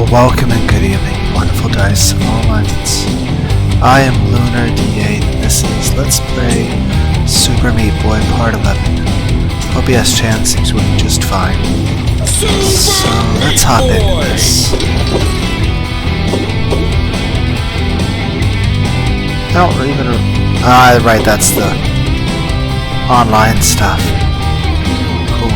Well, welcome and good evening, wonderful dice of all minds. I am Lunar D8, and this is Let's Play Super Meat Boy Part 11. OBS chance seems working just fine. So, let's hop into this. I don't even... right, that's the online stuff. Cool.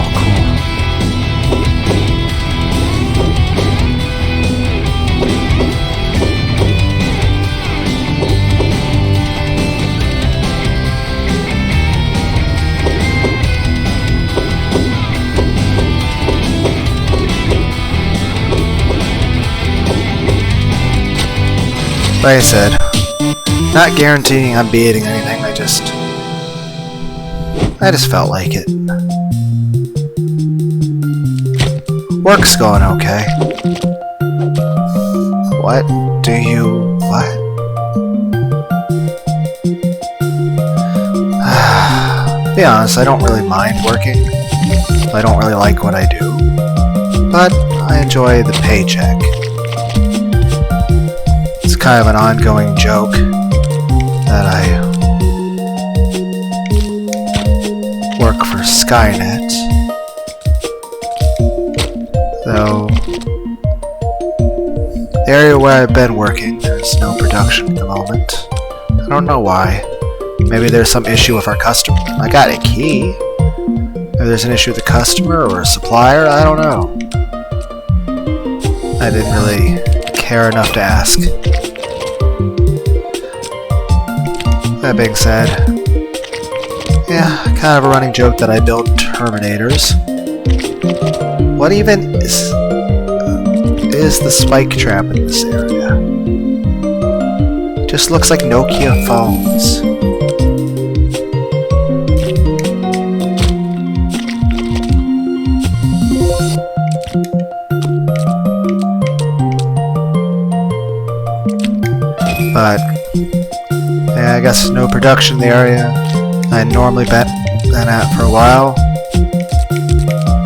Like I said, not guaranteeing I'm beating anything, I just felt like it. Work's going okay. What? To be honest, I don't really mind working. I don't really like what I do. But I enjoy the paycheck. It's kind of an ongoing joke that I work for Skynet. Though the area where I've been working, there's no production at the moment. I don't know why. Maybe there's some issue with our customer. I got a key. Maybe there's an issue with the customer or a supplier. I don't know. I didn't really care enough to ask. That being said, yeah, kind of a running joke that I built Terminators. What even is the spike trap in this area? Just looks like Nokia phones. But yeah, I guess no production in the area I normally been at for a while.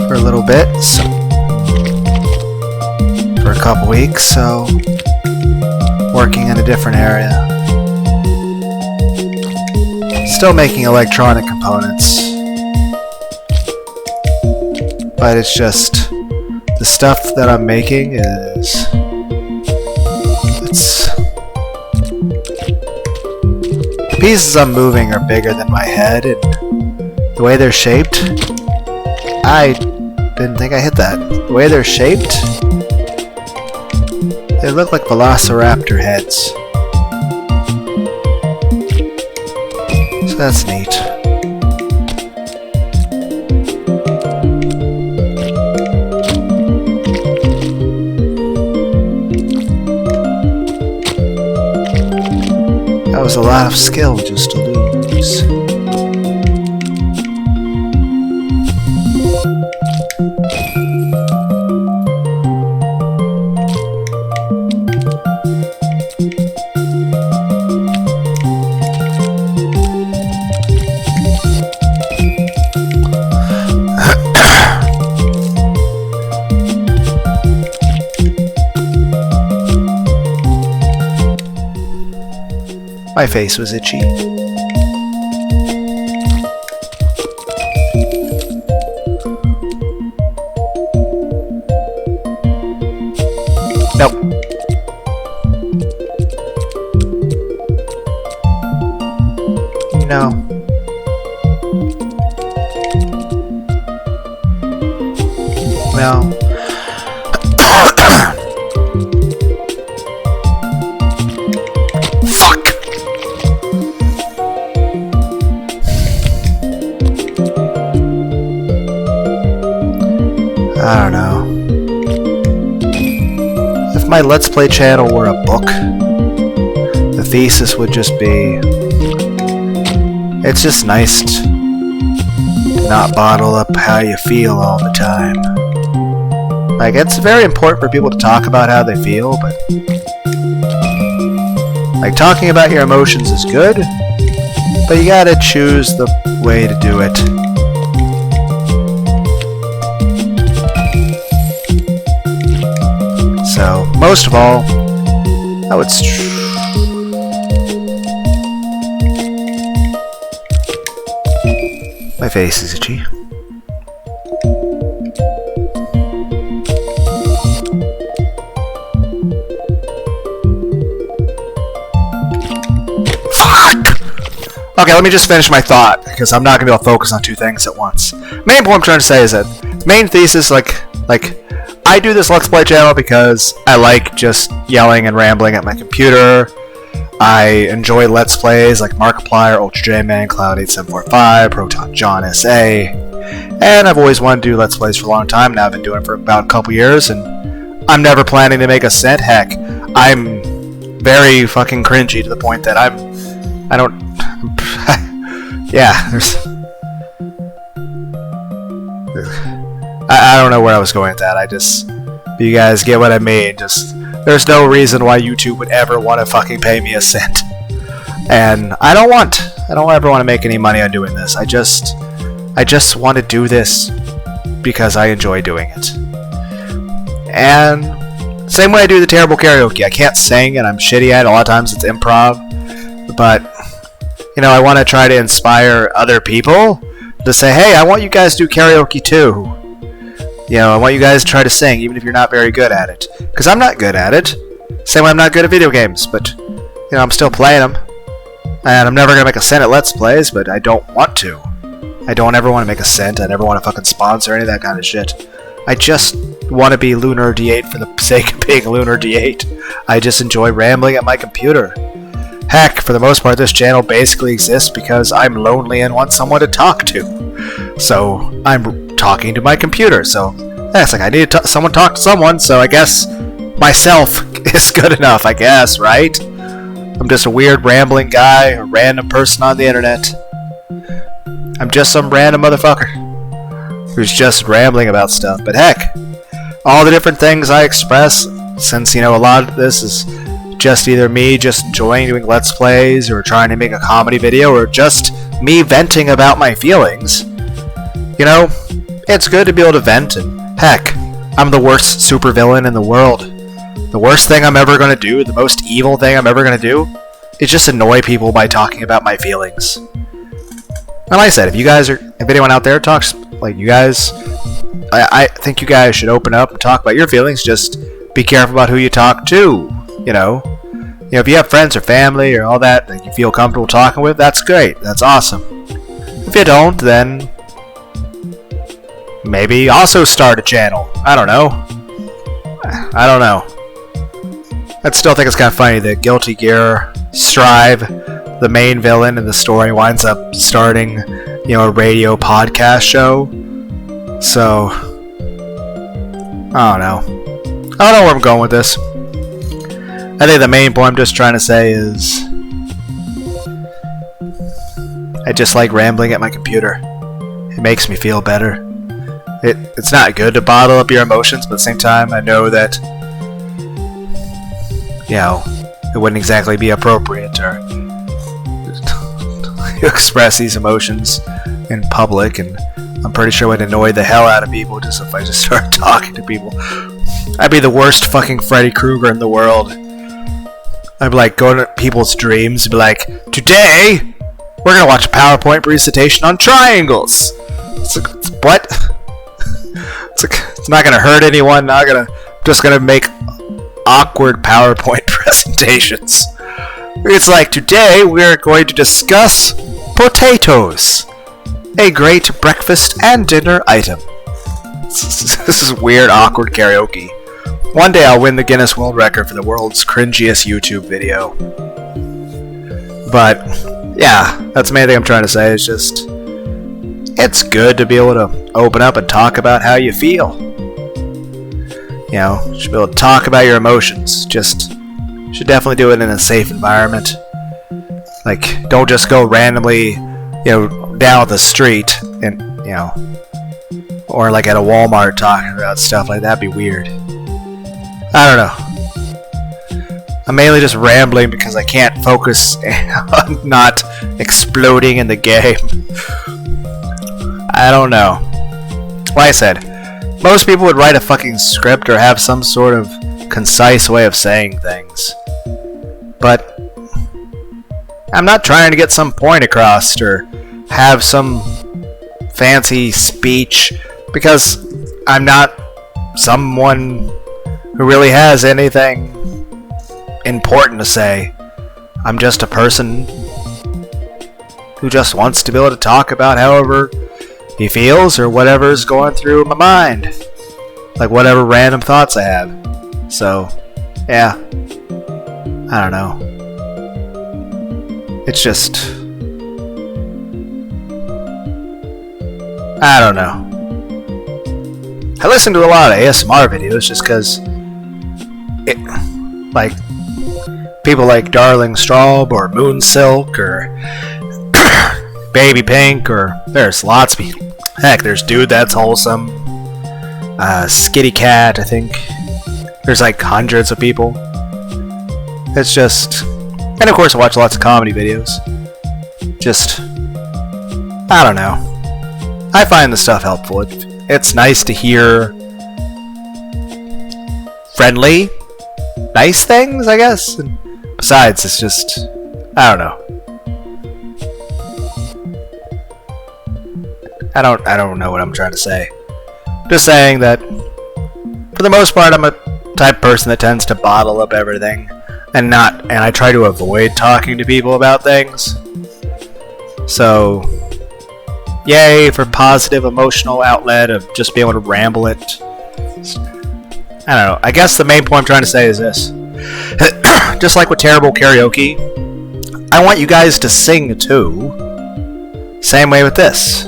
For a little bit. So, for a couple weeks, so working in a different area. Still making electronic components. But it's just the stuff that I'm making is the pieces I'm moving are bigger than my head, and the way they're shaped, I didn't think I hit that. The way they're shaped, they look like velociraptor heads. So that's neat. That was a lot of skill just to lose. My face was itchy. Nope. No. No. I don't know. If my Let's Play channel were a book, the thesis would just be, it's just nice to not bottle up how you feel all the time. Like, it's very important for people to talk about how they feel, but like, talking about your emotions is good, but you gotta choose the way to do it. So most of all, oh, it's my face is itchy. Okay, let me just finish my thought, because I'm not going to be able to focus on two things at once. Main point I'm trying to say is that, main thesis, like, I do this Let's Play channel because I like just yelling and rambling at my computer. I enjoy Let's Plays like Markiplier, Ultra J-Man, Cloud8745, Proton John SA, and I've always wanted to do Let's Plays for a long time. Now I've been doing it for about a couple years, and I'm never planning to make a cent. Heck, I'm very fucking cringy to the point that I don't... yeah, there's... I don't know where I was going with that. I just... You guys get what I mean. Just... There's no reason why YouTube would ever want to fucking pay me a cent. And I don't ever want to make any money on doing this. I just want to do this because I enjoy doing it. And... Same way I do the terrible karaoke. I can't sing and I'm shitty at it. A lot of times it's improv. But... You know, I want to try to inspire other people to say, hey, I want you guys to do karaoke too. You know, I want you guys to try to sing, even if you're not very good at it. Because I'm not good at it. Same way I'm not good at video games, but, you know, I'm still playing them. And I'm never going to make a cent at Let's Plays, but I don't want to. I don't ever want to make a cent. I never want to fucking sponsor any of that kind of shit. I just want to be Lunar D8 for the sake of being Lunar D8. I just enjoy rambling at my computer. Heck, for the most part, this channel basically exists because I'm lonely and want someone to talk to. So, I'm talking to my computer, so yeah, it's like I need to someone talk to someone, so I guess myself is good enough, I guess, right? I'm just a weird rambling guy, a random person on the internet. I'm just some random motherfucker who's just rambling about stuff, but heck, all the different things I express, since, you know, a lot of this is just either me just enjoying doing Let's Plays or trying to make a comedy video or just me venting about my feelings. You know, it's good to be able to vent, and heck, I'm the worst supervillain in the world. The worst thing I'm ever going to do, the most evil thing I'm ever going to do, is just annoy people by talking about my feelings. And like I said, if anyone out there talks, like you guys, I think you guys should open up and talk about your feelings. Just be careful about who you talk to, you know. You know, if you have friends or family or all that you feel comfortable talking with, that's great. That's awesome. If you don't, then maybe also start a channel. I don't know. I still think it's kind of funny that Guilty Gear Strive, the main villain in the story, winds up starting, you know, a radio podcast show. So, I don't know where I'm going with this. I think the main point I'm just trying to say is I just like rambling at my computer. It makes me feel better. It's not good to bottle up your emotions, but at the same time I know that, you know, it wouldn't exactly be appropriate to express these emotions in public, and I'm pretty sure it would annoy the hell out of people just if I just started talking to people. I'd be the worst fucking Freddy Krueger in the world. I'd be like going to people's dreams and be like, today we're gonna watch a PowerPoint presentation on triangles. It's like, what? It's not gonna hurt anyone. Just gonna make awkward PowerPoint presentations. It's like, today we're going to discuss potatoes, a great breakfast and dinner item. This is weird, awkward karaoke. One day I'll win the Guinness World Record for the world's cringiest YouTube video. But, yeah, that's the main thing I'm trying to say. Is just, it's good to be able to open up and talk about how you feel. You know, you should be able to talk about your emotions. Just, you should definitely do it in a safe environment. Like, don't just go randomly, you know, down the street and, you know, or like at a Walmart talking about stuff like that. That'd be weird. I don't know. I'm mainly just rambling because I can't focus on not exploding in the game. I don't know. Like I said, most people would write a fucking script or have some sort of concise way of saying things. But I'm not trying to get some point across or have some fancy speech, because I'm not someone who really has anything important to say. I'm just a person who just wants to be able to talk about however he feels or whatever is going through my mind, like whatever random thoughts I have. So yeah, I don't know, it's just, I don't know. I listen to a lot of ASMR videos just because it, like, people like Darling Straub or Moon Silk or Baby Pink, or there's lots of people. Heck, there's Dude That's Wholesome, Skitty Cat, I think. There's like hundreds of people. It's just, and of course I watch lots of comedy videos. Just, I don't know. I find the stuff helpful. It's nice to hear friendly, nice things, I guess. And besides, it's just, I don't know. I don't know what I'm trying to say. Just saying that, for the most part, I'm a type of person that tends to bottle up everything, and I try to avoid talking to people about things. So, yay for positive emotional outlet of just being able to ramble it. I don't know. I guess the main point I'm trying to say is this. Just like with terrible karaoke, I want you guys to sing too. Same way with this.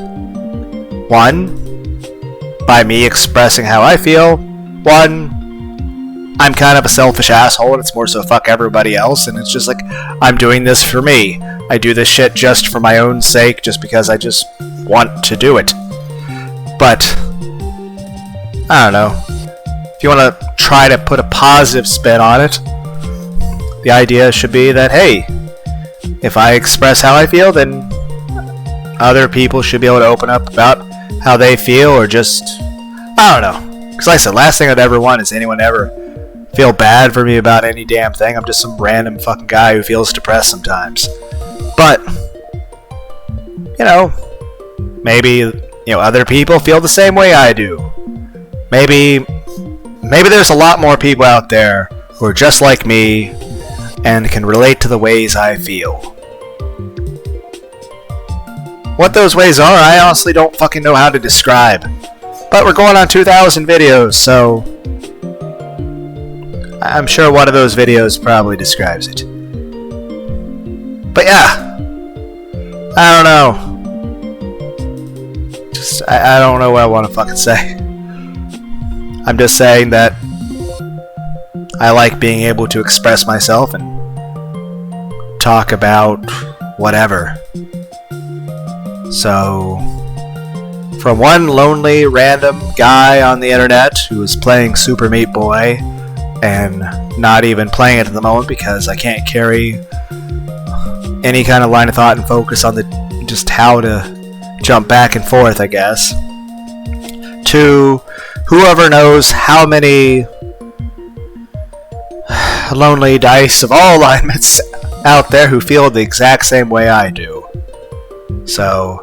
1, by me expressing how I feel. 1, I'm kind of a selfish asshole and it's more so fuck everybody else, and it's just like, I'm doing this for me. I do this shit just for my own sake, just because I just want to do it. But I don't know. If you want to try to put a positive spin on it, the idea should be that, hey, if I express how I feel, then other people should be able to open up about how they feel, or just, I don't know. Because like I said, last thing I'd ever want is anyone ever feel bad for me about any damn thing. I'm just some random fucking guy who feels depressed sometimes. But, you know, maybe, other people feel the same way I do. Maybe there's a lot more people out there who are just like me and can relate to the ways I feel. What those ways are, I honestly don't fucking know how to describe. But we're going on 2,000 videos, so I'm sure one of those videos probably describes it. But yeah, I don't know. Just, I don't know what I want to fucking say. I'm just saying that I like being able to express myself and talk about whatever. So, from one lonely random guy on the internet who is playing Super Meat Boy and not even playing it at the moment because I can't carry any kind of line of thought and focus on just how to jump back and forth, I guess, to whoever knows how many lonely dice of all alignments out there who feel the exact same way I do. So,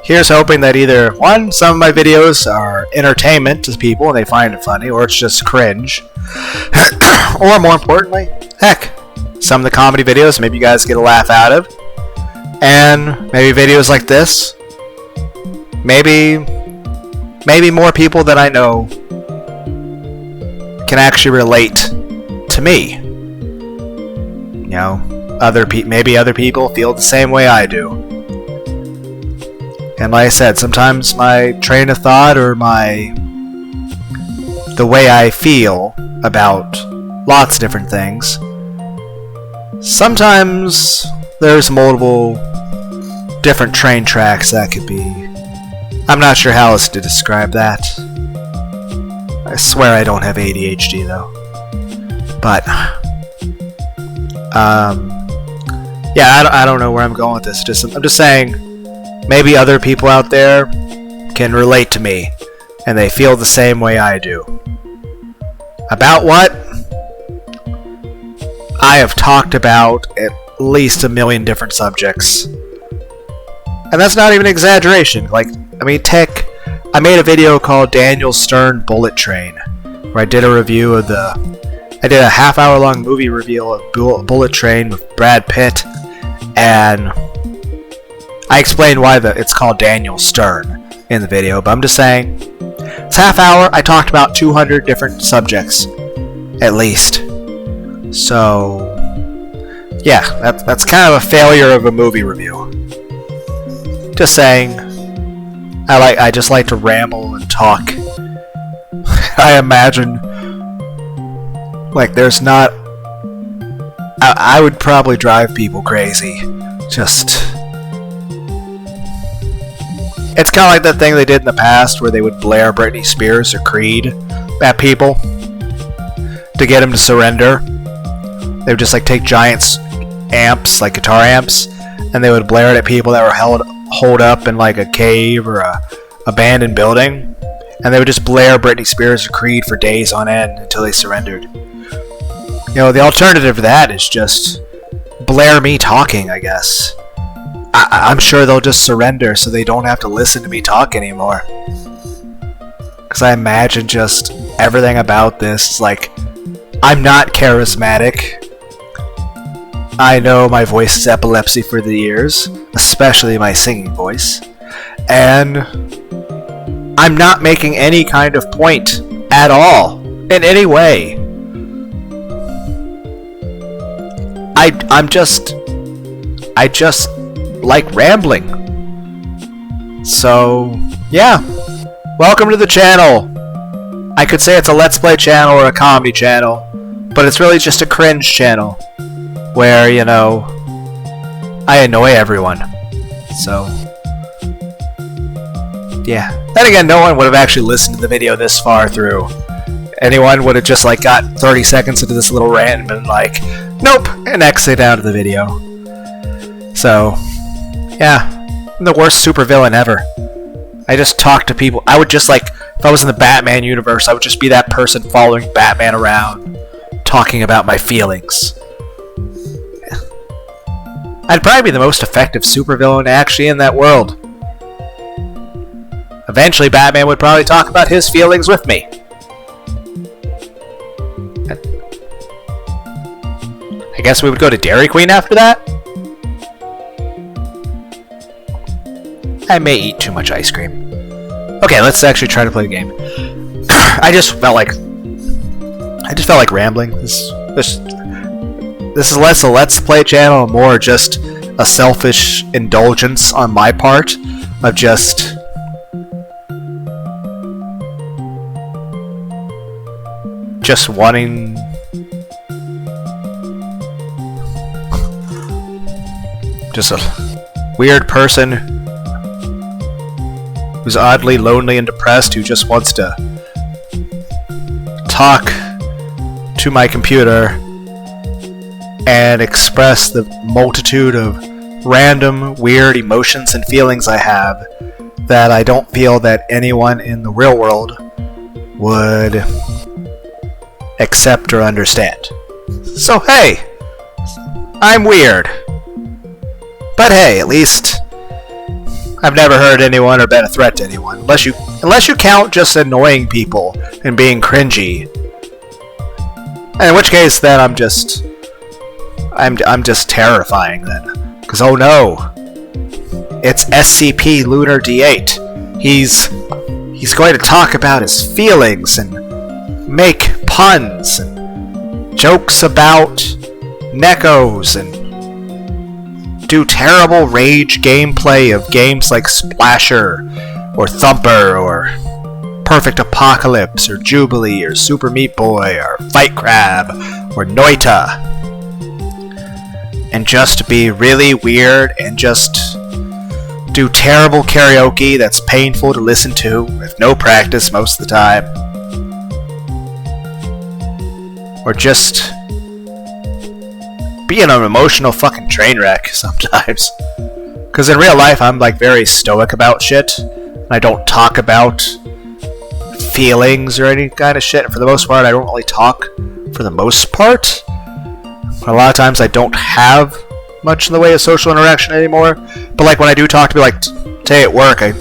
here's hoping that either, 1, some of my videos are entertainment to people and they find it funny, or it's just cringe. Or more importantly, heck, some of the comedy videos maybe you guys get a laugh out of. And maybe videos like this, maybe more people that I know can actually relate to me. Maybe other people feel the same way I do. And like I said, sometimes my train of thought or the way I feel about lots of different things, sometimes there's multiple different train tracks that could be. I'm not sure how else to describe that. I swear I don't have ADHD though. But yeah, I don't know where I'm going with this. I'm just saying, maybe other people out there can relate to me, and they feel the same way I do. About what? I have talked about at least a million different subjects. And that's not even an exaggeration. Like, I mean, I made a video called Daniel Stern Bullet Train, where I did a review of I did a half-hour long movie review of Bullet Train with Brad Pitt, and I explained why it's called Daniel Stern in the video, but I'm just saying, it's half hour, I talked about 200 different subjects, at least. So, yeah, that's kind of a failure of a movie review. Just saying, I just like to ramble and talk. I imagine, like, there's not... I would probably drive people crazy. Just... It's kind of like that thing they did in the past where they would blare Britney Spears or Creed at people to get them to surrender. They would just like take giant amps, like guitar amps, and they would blare it at people that were holed up in like a cave or a abandoned building, and they would just blare Britney Spears or Creed for days on end until they surrendered. You know, the alternative to that is just blare me talking, I guess. I'm sure they'll just surrender so they don't have to listen to me talk anymore. Because I imagine just everything about this is like, I'm not charismatic. I know my voice is epilepsy for the ears, especially my singing voice. And I'm not making any kind of point at all, in any way. I just like rambling. So, yeah. Welcome to the channel. I could say it's a Let's Play channel or a comedy channel, but it's really just a cringe channel where, you know, I annoy everyone. So, yeah. Then again, no one would have actually listened to the video this far through. Anyone would have just like got 30 seconds into this little rant and been like, nope, and exit out of the video. So, yeah, I'm the worst supervillain ever. I just talk to people. I would just like, if I was in the Batman universe, I would just be that person following Batman around, talking about my feelings. Yeah. I'd probably be the most effective supervillain actually in that world. Eventually, Batman would probably talk about his feelings with me. I guess we would go to Dairy Queen after that? I may eat too much ice cream. Okay, let's actually try to play the game. I just felt like rambling. This is less a Let's Play channel, more just a selfish indulgence on my part of just wanting just a weird person who's oddly lonely and depressed who just wants to talk to my computer and express the multitude of random, weird emotions and feelings I have that I don't feel that anyone in the real world would accept or understand. So hey, I'm weird. But hey, at least I've never hurt anyone or been a threat to anyone, unless you count just annoying people and being cringy. And in which case, then I'm just terrifying then, because oh no, it's SCP Lunar D8. He's going to talk about his feelings and make puns and jokes about Neckos and do terrible rage gameplay of games like Splasher or Thumper or Perfect Apocalypse or Jubilee or Super Meat Boy or Fight Crab or Noita, and just be really weird and just do terrible karaoke that's painful to listen to with no practice most of the time, or just be an emotional fucking train wreck sometimes. Because in real life, I'm like very stoic about shit. And I don't talk about feelings or any kind of shit. For the most part, I don't really talk for the most part. A lot of times I don't have much in the way of social interaction anymore. But like when I do talk to people, like today at work, I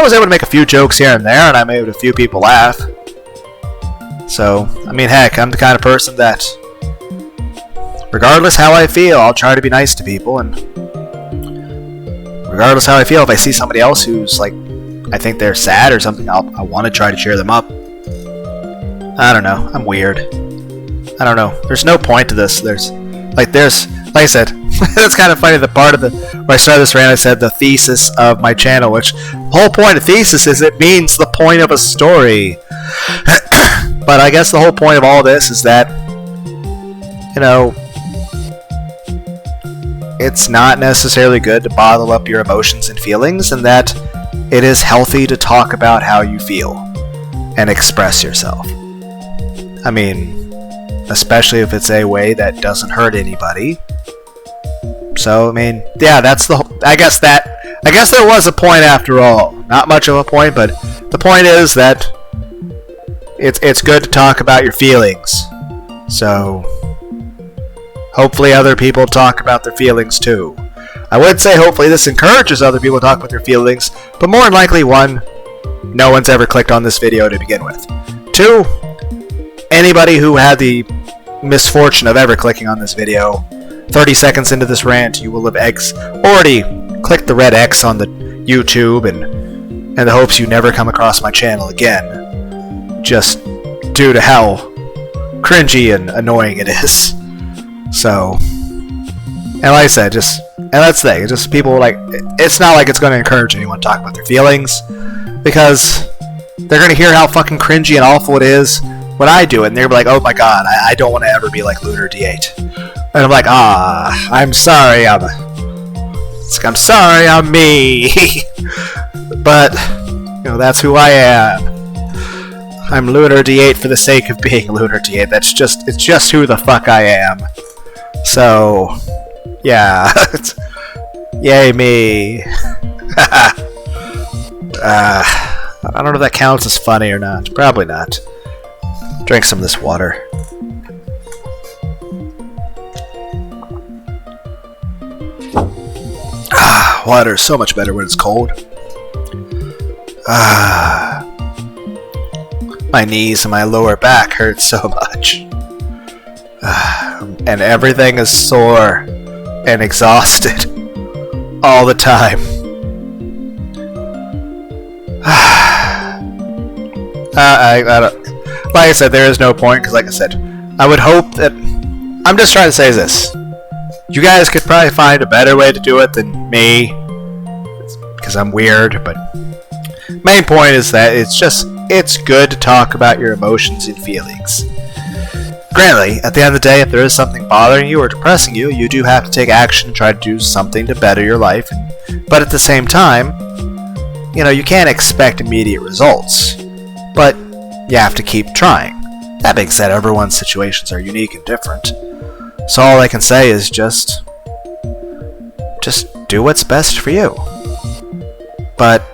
was able to make a few jokes here and there, and I made a few people laugh. So, I mean, heck, I'm the kind of person that, regardless how I feel, I'll try to be nice to people, and regardless how I feel, if I see somebody else who's like, I think they're sad or something, I want to try to cheer them up. I don't know. I'm weird. I don't know. There's no point to this. Like I said, that's kind of funny. The part of where I started this rant, I said the thesis of my channel, which the whole point of thesis is it means the point of a story. But I guess the whole point of all this is that, you know, it's not necessarily good to bottle up your emotions and feelings, and that it is healthy to talk about how you feel and express yourself. I mean, especially if it's a way that doesn't hurt anybody. So, I mean, yeah, that's I guess there was a point after all. Not much of a point, but the point is that it's good to talk about your feelings. So, hopefully other people talk about their feelings too. I would say hopefully this encourages other people to talk about their feelings, but more than likely, one, no one's ever clicked on this video to begin with. Two, anybody who had the misfortune of ever clicking on this video, 30 seconds into this rant, you will have already clicked the red X on the YouTube and the hopes you never come across my channel again, just due to how cringy and annoying it is. So, and like I said, and that's the thing, just people like, it's not like it's going to encourage anyone to talk about their feelings, because they're going to hear how fucking cringy and awful it is when I do it, and they're like, oh my god, I don't want to ever be like Lunar t8. And I'm like, I'm sorry, I'm sorry, I'm me. But, you know, that's who I am. I'm Lunar t8 for the sake of being Lunar t8. It's just who the fuck I am. So, yeah. Yay me. I don't know if that counts as funny or not. Probably not. Drink some of this water. Water is so much better when it's cold. My knees and my lower back hurt so much. And everything is sore and exhausted all the time. I don't, like I said, there is no point, because like I said, I would hope that, I'm just trying to say this, you guys could probably find a better way to do it than me, because I'm weird, but main point is that it's good to talk about your emotions and feelings. Granted, at the end of the day, if there is something bothering you or depressing you, you do have to take action and try to do something to better your life, but at the same time, you know, you can't expect immediate results, but you have to keep trying. That being said, everyone's situations are unique and different, so all I can say is just do what's best for you. But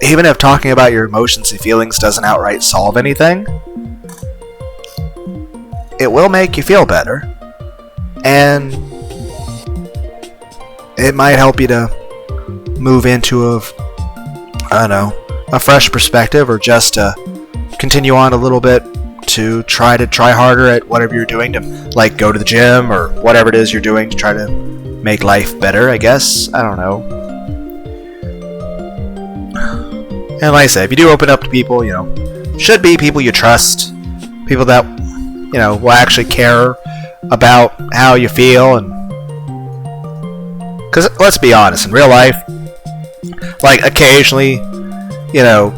even if talking about your emotions and feelings doesn't outright solve anything, it will make you feel better, and it might help you to move into a fresh perspective, or just to continue on a little bit to try harder at whatever you're doing, to like go to the gym or whatever it is you're doing to try to make life better, I guess. I don't know. And like I said, if you do open up to people, you know, should be people you trust, people that, you know, will actually care about how you feel. And because let's be honest, in real life, like occasionally, you know,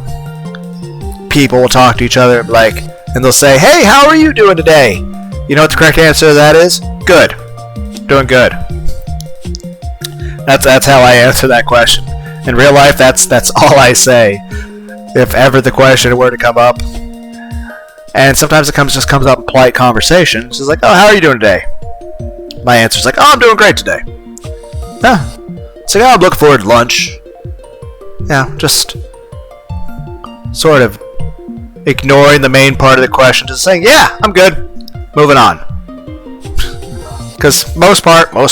people will talk to each other and they'll say, hey, how are you doing today? You know what the correct answer to that is? Good. Doing good. That's how I answer that question. In real life, that's all I say. If ever the question were to come up, and sometimes it just comes up in polite conversation. It's just like, oh, how are you doing today? My answer's like, oh, I'm doing great today. Yeah. It's like, oh, I'm looking forward to lunch. Yeah, just sort of ignoring the main part of the question, just saying, yeah, I'm good. Moving on. Because most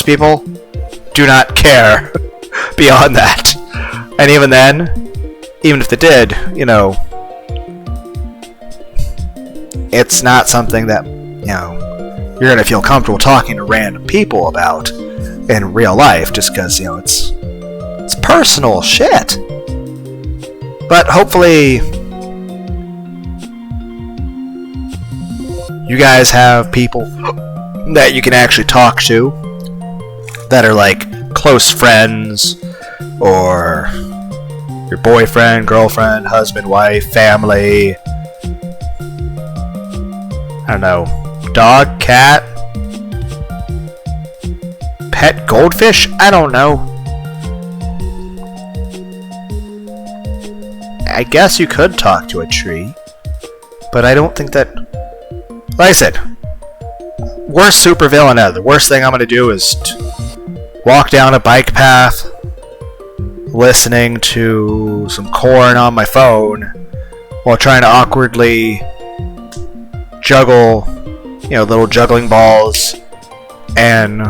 people do not care beyond that. And even then, even if they did, you know, it's not something that, you know, you're going to feel comfortable talking to random people about in real life, just because, you know, it's personal shit. But hopefully you guys have people that you can actually talk to that are like close friends, or your boyfriend, girlfriend, husband, wife, family, I don't know, dog, cat, pet goldfish, I don't know. I guess you could talk to a tree, but I don't think that, like I said, worst supervillain ever. The worst thing I'm going to do is walk down a bike path listening to some Korn on my phone while trying to awkwardly juggle, you know, little juggling balls, and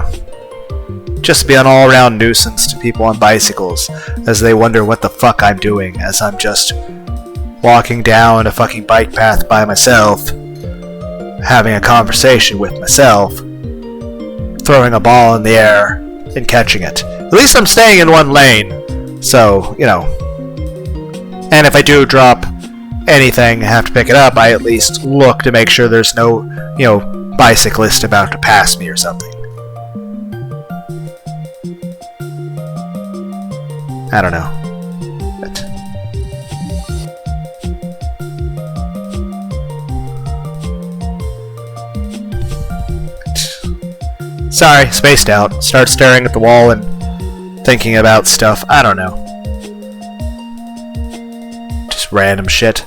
just be an all-around nuisance to people on bicycles as they wonder what the fuck I'm doing as I'm just walking down a fucking bike path by myself, having a conversation with myself, throwing a ball in the air and catching it. At least I'm staying in one lane, so, you know. And if I do drop anything and have to pick it up, I at least look to make sure there's no, you know, bicyclist about to pass me or something. I don't know. But sorry, spaced out. Start staring at the wall and thinking about stuff. I don't know. Just random shit.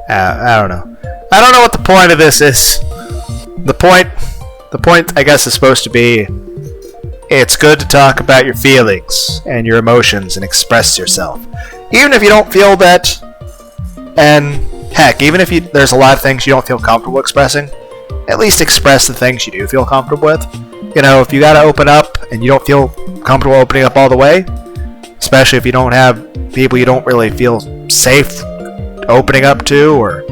I don't know. I don't know what the point of this is. The point, I guess, is supposed to be, it's good to talk about your feelings and your emotions and express yourself. Even if you don't feel that, and heck, even if there's a lot of things you don't feel comfortable expressing, at least express the things you do feel comfortable with. You know, if you gotta open up and you don't feel comfortable opening up all the way, especially if you don't have people you don't really feel safe opening up to or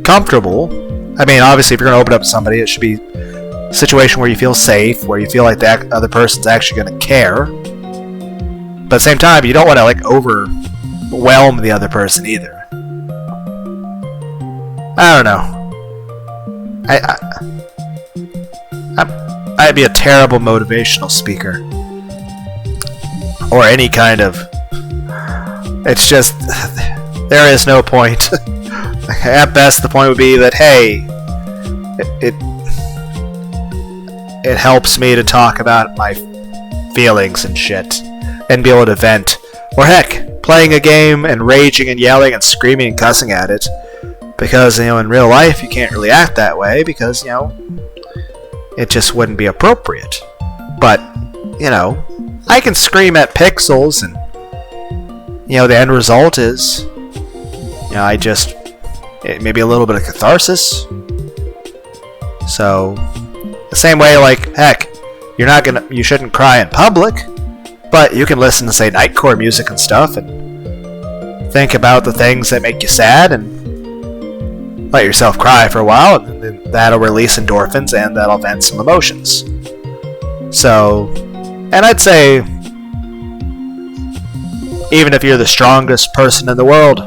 comfortable. I mean, obviously, if you're gonna open up to somebody, it should be a situation where you feel safe, where you feel like the other person's actually gonna care. But at the same time, you don't want to like overwhelm the other person either. I don't know. I'd be a terrible motivational speaker, or any kind of. It's just there is no point. At best, the point would be that hey, it helps me to talk about my feelings and shit, and be able to vent. Or heck, playing a game and raging and yelling and screaming and cussing at it. Because, you know, in real life, you can't really act that way because, you know, it just wouldn't be appropriate. But, you know, I can scream at pixels and, you know, the end result is, you know, it may be a little bit of catharsis. So, the same way, like, heck, you shouldn't cry in public, but you can listen to, say, nightcore music and stuff and think about the things that make you sad and let yourself cry for a while, and then that'll release endorphins and that'll vent some emotions. So, and I'd say, even if you're the strongest person in the world,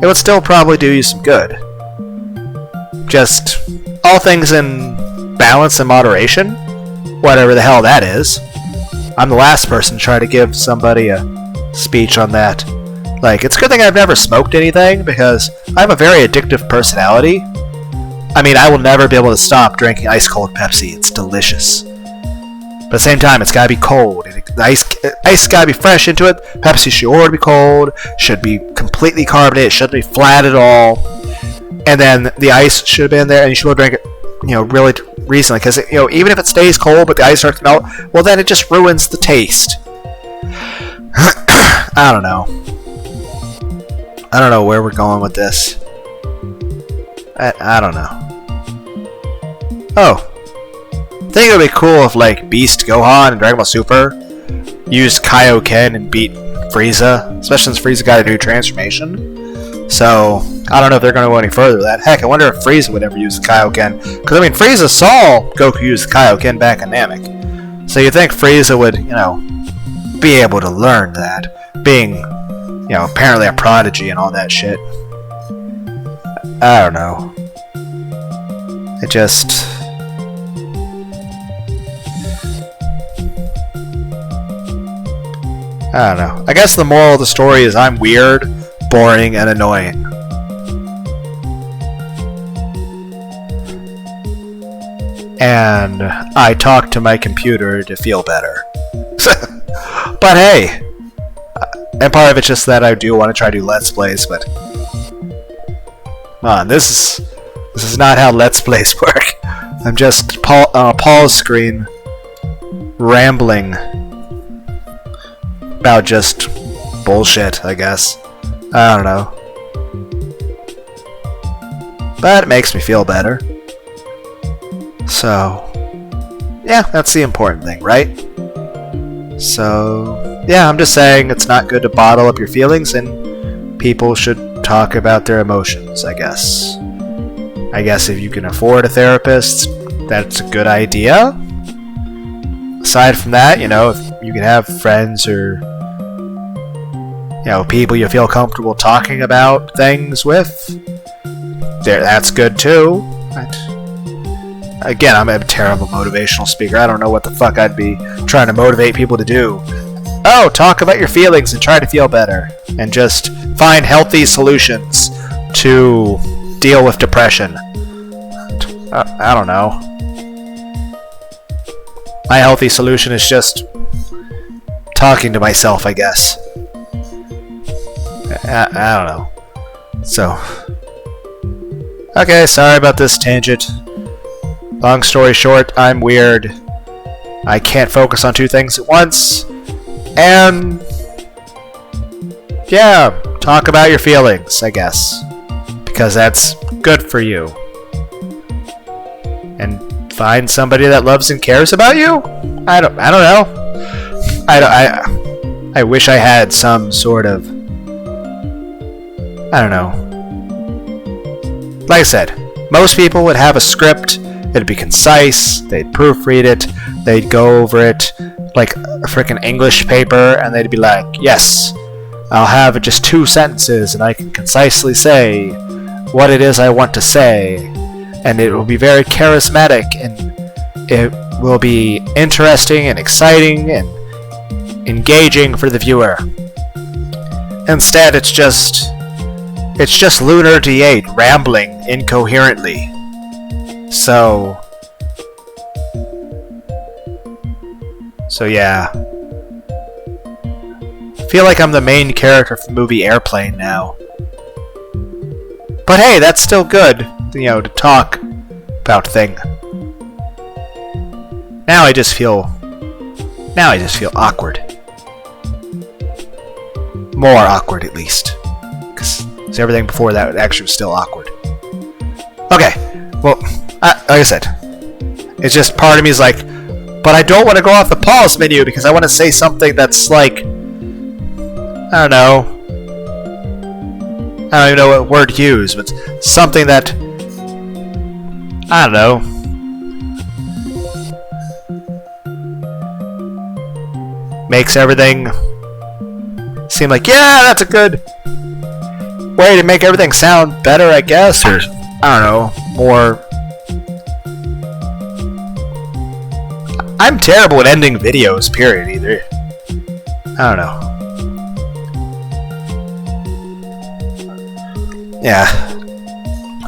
it would still probably do you some good. Just all things in balance and moderation, whatever the hell that is. I'm the last person to try to give somebody a speech on that. Like, it's a good thing I've never smoked anything, because I have a very addictive personality. I mean, I will never be able to stop drinking ice-cold Pepsi. It's delicious. But at the same time, it's gotta be cold. The ice gotta be fresh into it. Pepsi should already be cold. Should be completely carbonated. Shouldn't be flat at all. And then the ice should have been there, and you should drink it, you know, really recently. Because, you know, even if it stays cold, but the ice starts to melt, well, then it just ruins the taste. I don't know. I don't know where we're going with this. I don't know. Oh. I think it would be cool if, like, Beast Gohan and Dragon Ball Super used Kaioken and beat Frieza, especially since Frieza got a new transformation. So, I don't know if they're going to go any further with that. Heck, I wonder if Frieza would ever use the Kaioken. Because, I mean, Frieza saw Goku use the Kaioken back in Namek. So you think Frieza would, you know, be able to learn that. Being, you know, apparently a prodigy and all that shit. I don't know. It just... I don't know. I guess the moral of the story is I'm weird, boring, and annoying. And I talk to my computer to feel better. But hey! And part of it's just that I do want to try to do Let's Plays, but... Come on, this is not how Let's Plays work. I'm just pause screen rambling about just bullshit, I guess. I don't know. But it makes me feel better. So, yeah, that's the important thing, right? So, yeah, I'm just saying it's not good to bottle up your feelings, and people should talk about their emotions, I guess. I guess if you can afford a therapist, that's a good idea. Aside from that, you know, if you can have friends or, you know, people you feel comfortable talking about things with, that's good too. Again, I'm a terrible motivational speaker. I don't know what the fuck I'd be trying to motivate people to do. Oh, talk about your feelings and try to feel better. And just find healthy solutions to deal with depression. I don't know. My healthy solution is just talking to myself, I guess. I don't know. So. Okay, sorry about this tangent. Long story short, I'm weird. I can't focus on two things at once. And... yeah, talk about your feelings, I guess. Because that's good for you. And find somebody that loves and cares about you? I don't know. I wish I had some sort of... I don't know. Like I said, most people would have a script. It'd be concise, they'd proofread it, they'd go over it like a freaking English paper, and they'd be like, yes, I'll have just 2 sentences, and I can concisely say what it is I want to say, and it will be very charismatic, and it will be interesting and exciting and engaging for the viewer. Instead, it's just Lunar t8 rambling incoherently. So yeah. I feel like I'm the main character from the movie Airplane now. But hey, that's still good, you know, to talk about things. Now I just feel awkward. More awkward, at least. Because everything before that actually was still awkward. Okay, well, like I said, it's just part of me is like, but I don't want to go off the pause menu because I want to say something that's like, I don't know. I don't even know what word to use, but something that, I don't know. Makes everything seem like, yeah, that's a good way to make everything sound better, I guess, or, I don't know, more... I'm terrible at ending videos, period, either. I don't know. Yeah.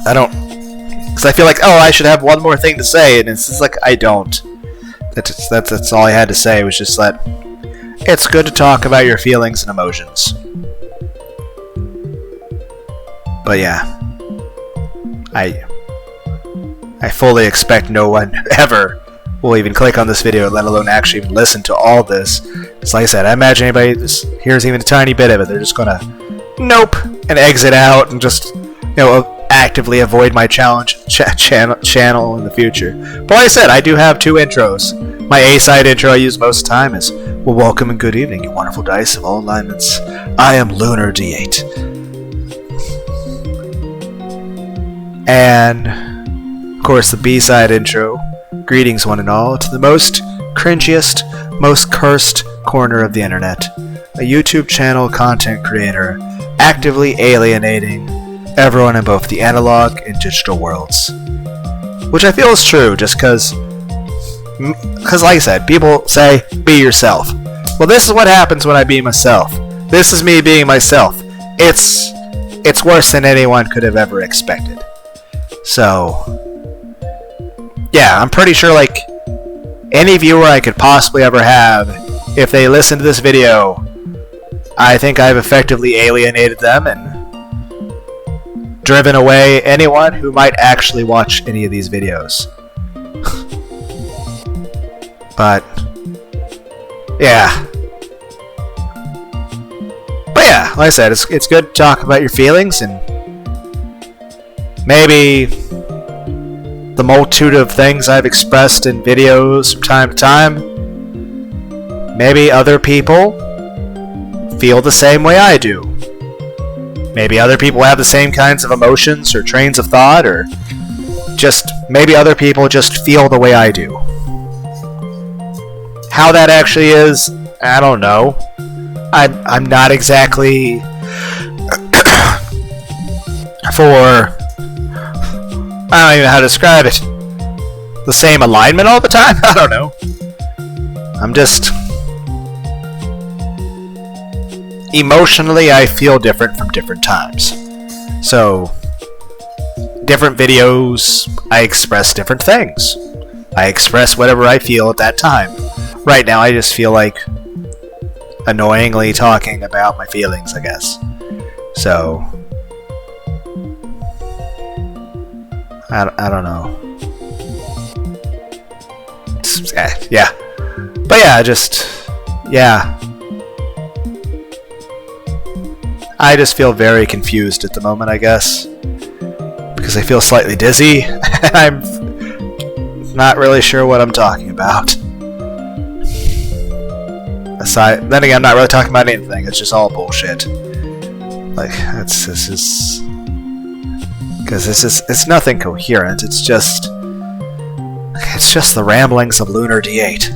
I don't... Because I feel like, oh, I should have one more thing to say, and it's just like, I don't. That's all I had to say, was just that it's good to talk about your feelings and emotions. But yeah. I fully expect no one ever will even click on this video, let alone actually even listen to all this. It's like I said, I imagine anybody just hears even a tiny bit of it, they're just gonna nope and exit out and just, you know, act actively avoid my channel in the future. But like I said, I do have 2 intros. My A-side intro I use most of the time is, well, welcome and good evening, you wonderful dice of all alignments. I am Lunar D8. And, of course, the B-side intro, greetings one and all, to the most cringiest, most cursed corner of the internet. A YouTube channel content creator actively alienating everyone in both the analog and digital worlds. Which I feel is true, just because like I said, people say, be yourself. Well, this is what happens when I be myself. This is me being myself. It's worse than anyone could have ever expected. So, yeah, I'm pretty sure, like, any viewer I could possibly ever have, if they listen to this video, I think I've effectively alienated them and driven away anyone who might actually watch any of these videos. But yeah, like I said, it's good to talk about your feelings, and maybe the multitude of things I've expressed in videos from time to time, maybe other people feel the same way I do. Maybe other people have the same kinds of emotions or trains of thought, or just maybe other people just feel the way I do. How that actually is, I don't know. I'm not exactly for, I don't even know how to describe it, the same alignment all the time? I don't know. I'm just, emotionally I feel different from different times. So, different videos, I express different things. I express whatever I feel at that time. Right now I just feel like annoyingly talking about my feelings, I guess. So, I don't know. Yeah. But yeah, I just feel very confused at the moment, I guess. Because I feel slightly dizzy, and I'm not really sure what I'm talking about. Then again, I'm not really talking about anything, it's just all bullshit. Like, it's nothing coherent, it's just the ramblings of Lunar D8.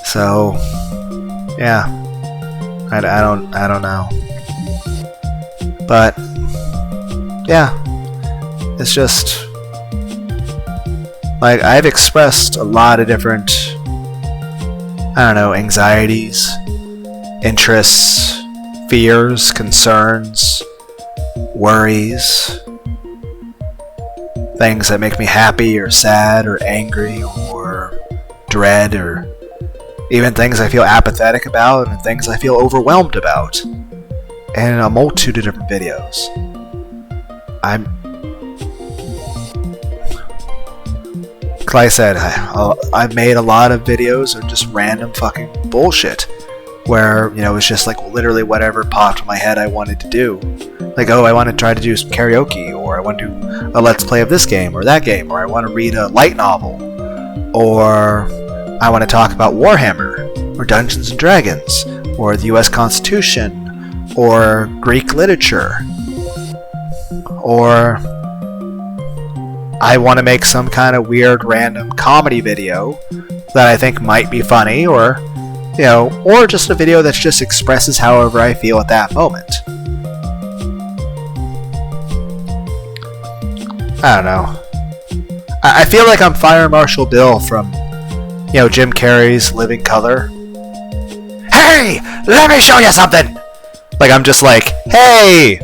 So, yeah. I don't know. But, yeah. It's just, like, I've expressed a lot of different, I don't know, anxieties, interests, fears, concerns, worries, things that make me happy or sad or angry or dread, or even things I feel apathetic about and things I feel overwhelmed about, and in a multitude of different videos. Like I said, I've made a lot of videos of just random fucking bullshit, where, you know, it's just like literally whatever popped in my head I wanted to do. Like, oh, I want to try to do some karaoke, or I want to do a let's play of this game or that game, or I want to read a light novel, or I want to talk about Warhammer, or Dungeons and Dragons, or the US Constitution, or Greek literature, or I want to make some kind of weird random comedy video that I think might be funny, or, you know, or just a video that just expresses however I feel at that moment. I don't know. I feel like I'm Fire Marshal Bill from, you know, Jim Carrey's Living Color. Hey! Let me show you something! Like, I'm just like, hey!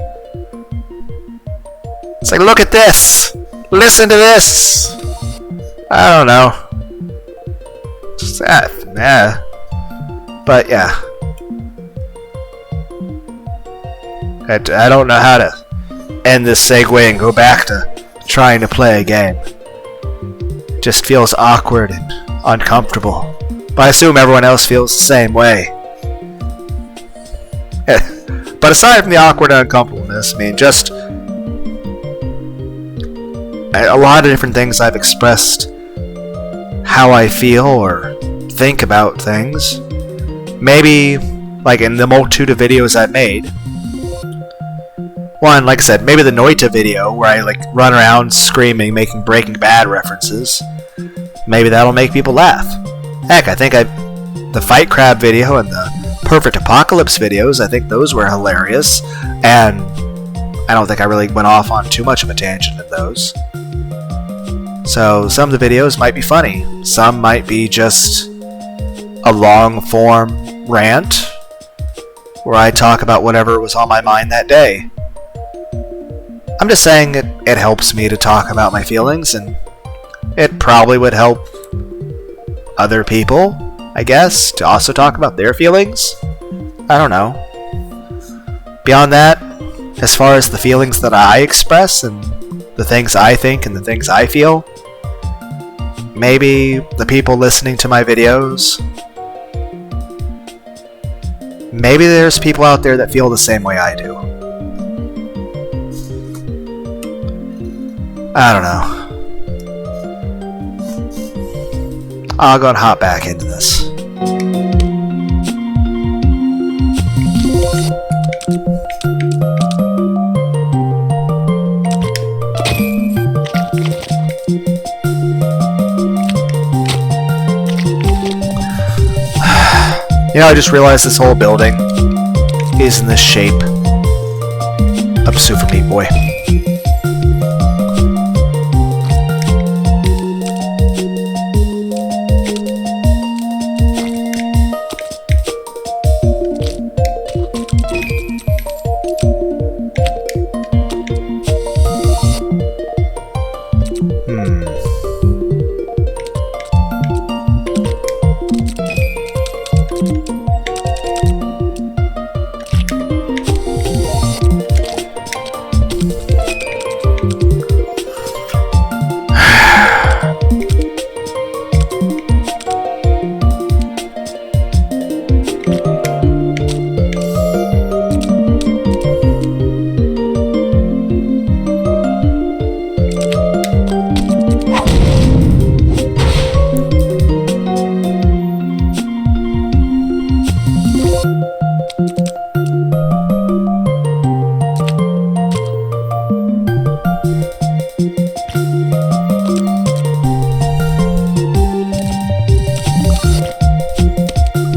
It's like, look at this! Listen to this! I don't know. Just that, yeah. But yeah. I don't know how to end this segue and go back to trying to play a game. It just feels awkward and uncomfortable. But I assume everyone else feels the same way. But aside from the awkward and uncomfortableness, I mean, just a lot of different things I've expressed how I feel or think about things. Maybe, like in the multitude of videos I've made. One, like I said, maybe the Noita video where I like run around screaming, making Breaking Bad references. Maybe that'll make people laugh. Heck, I think the Fight Crab video and the Perfect Apocalypse videos, I think those were hilarious, and I don't think I really went off on too much of a tangent in those. So some of the videos might be funny, some might be just a long form rant where I talk about whatever was on my mind that day. I'm just saying it helps me to talk about my feelings, and it probably would help other people, I guess, to also talk about their feelings. I don't know. Beyond that, as far as the feelings that I express and the things I think and the things I feel, maybe the people listening to my videos, maybe there's people out there that feel the same way I do. I don't know. I'll go and hop back into this. You know, I just realized this whole building is in the shape of Super Meat Boy.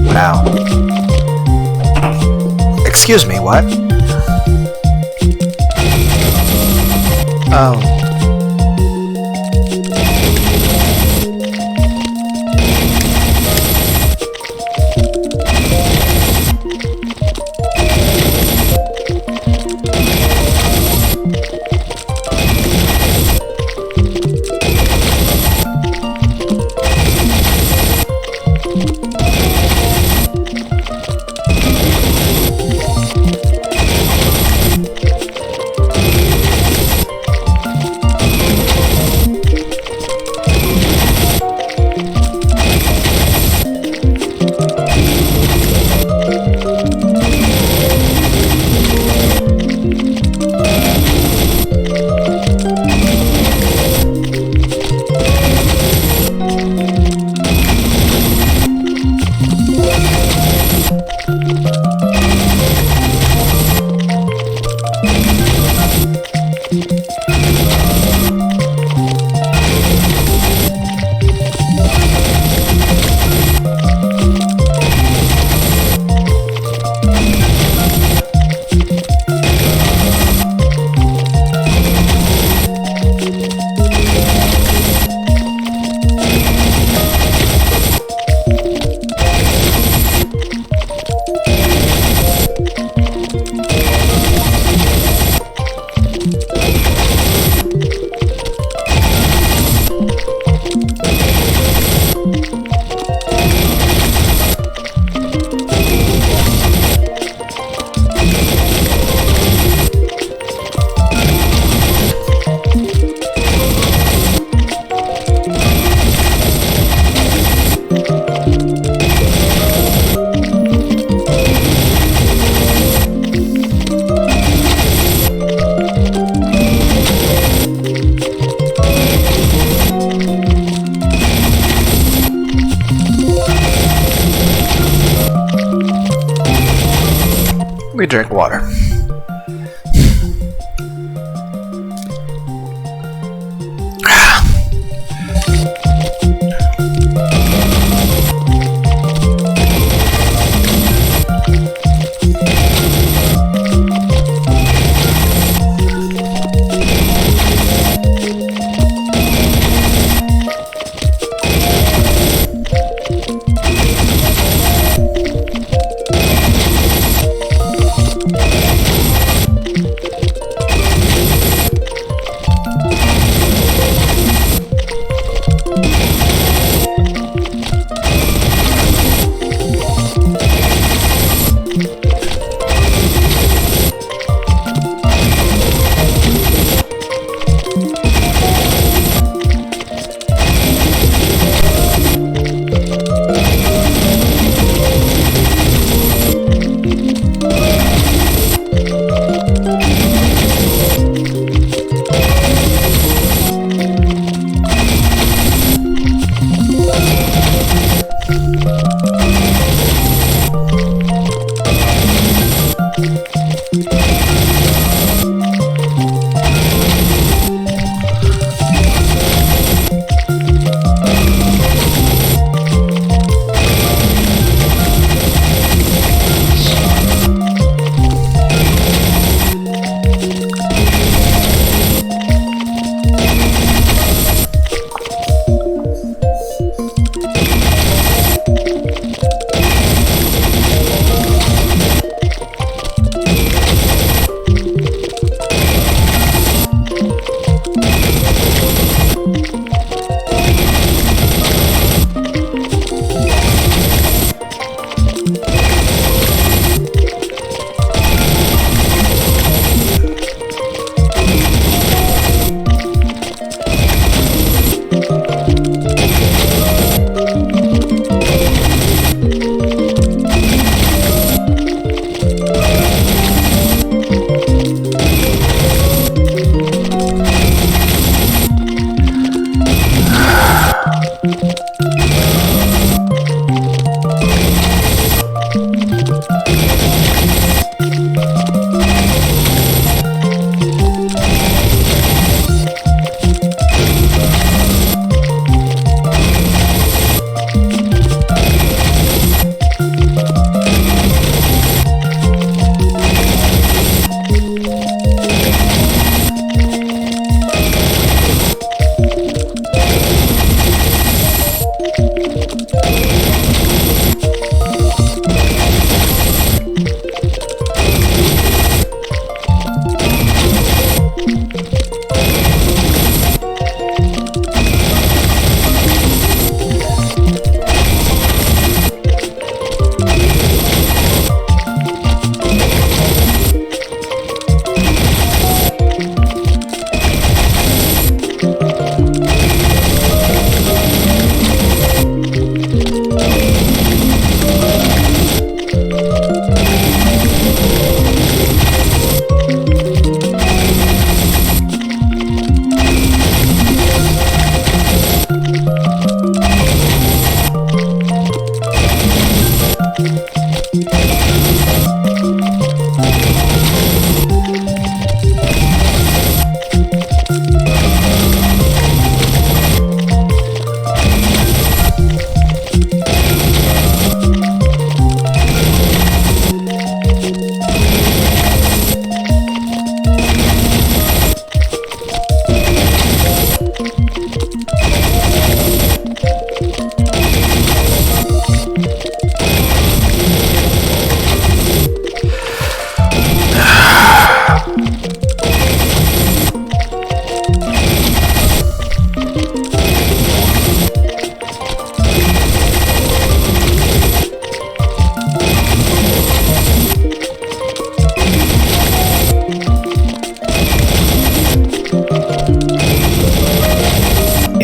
Wow. Excuse me, what? Oh. Water.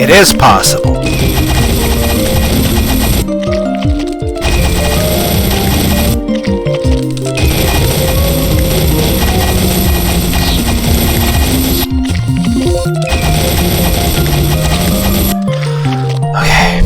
It is possible. Okay.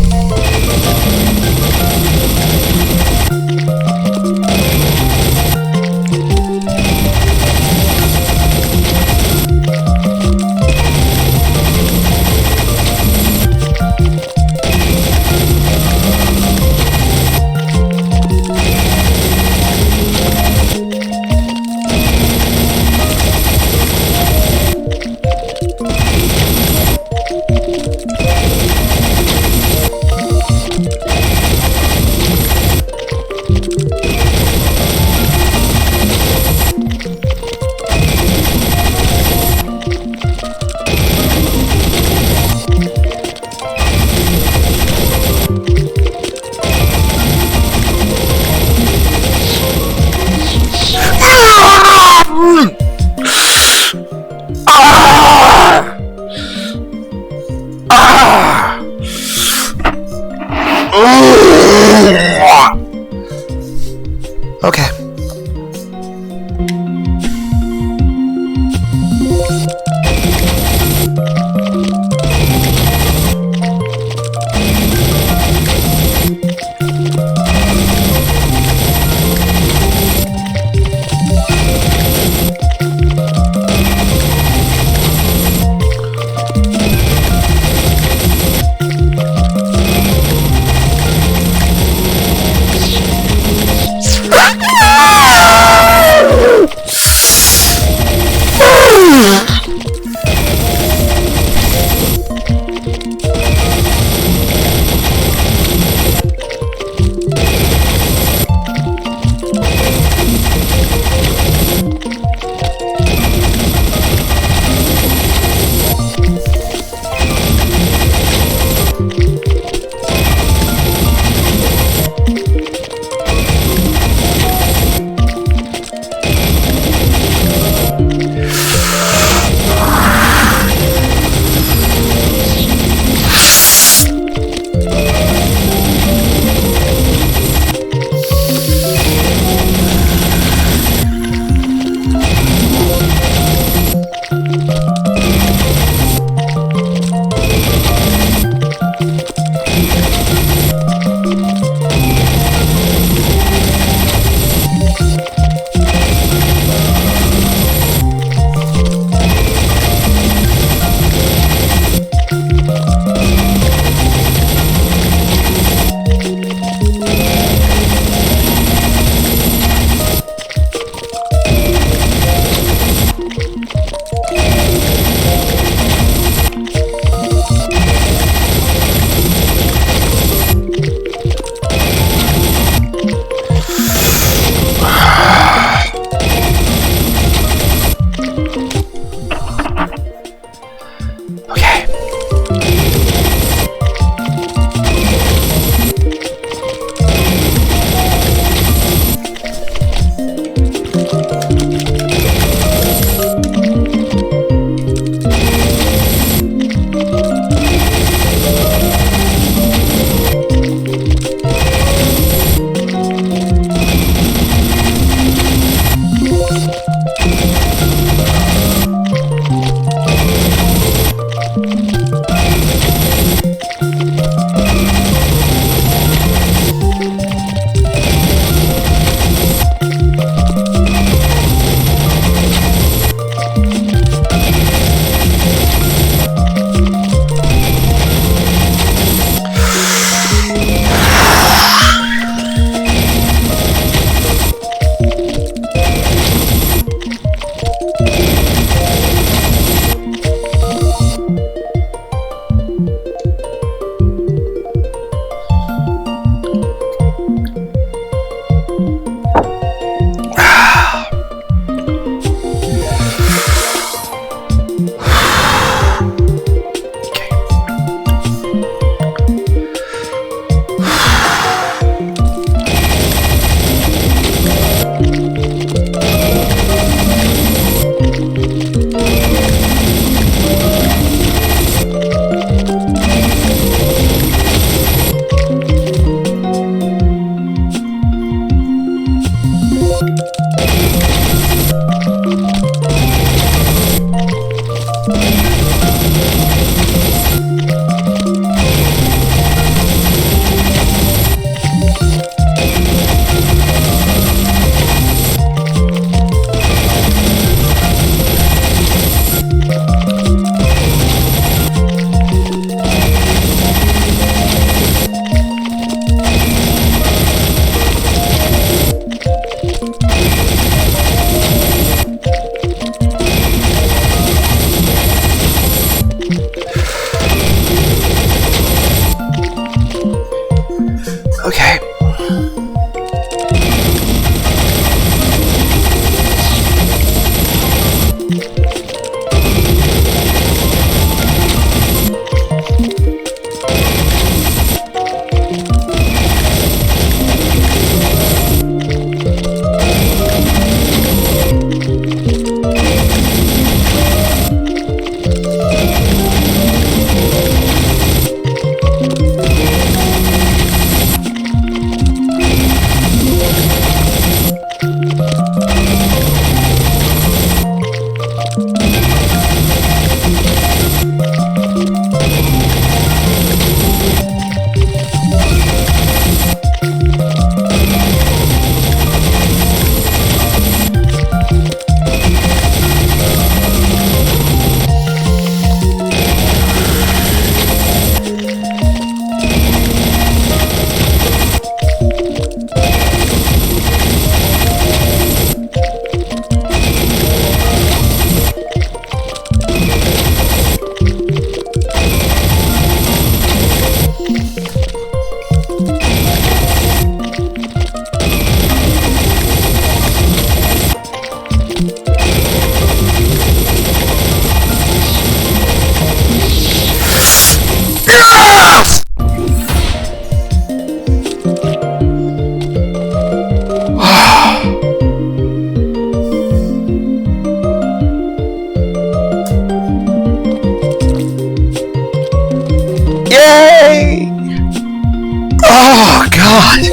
God!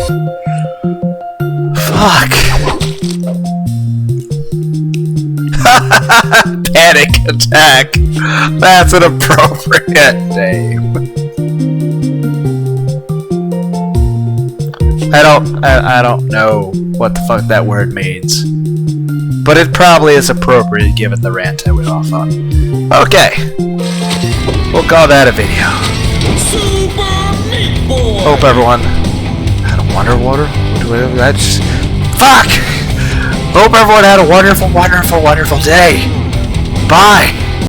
Fuck! Panic attack! That's an appropriate name. I don't know what the fuck that word means. But it probably is appropriate given the rant I went off on. Okay. We'll call that a video. Hope everyone had a Fuck! Hope everyone had a wonderful, wonderful, wonderful day. Bye!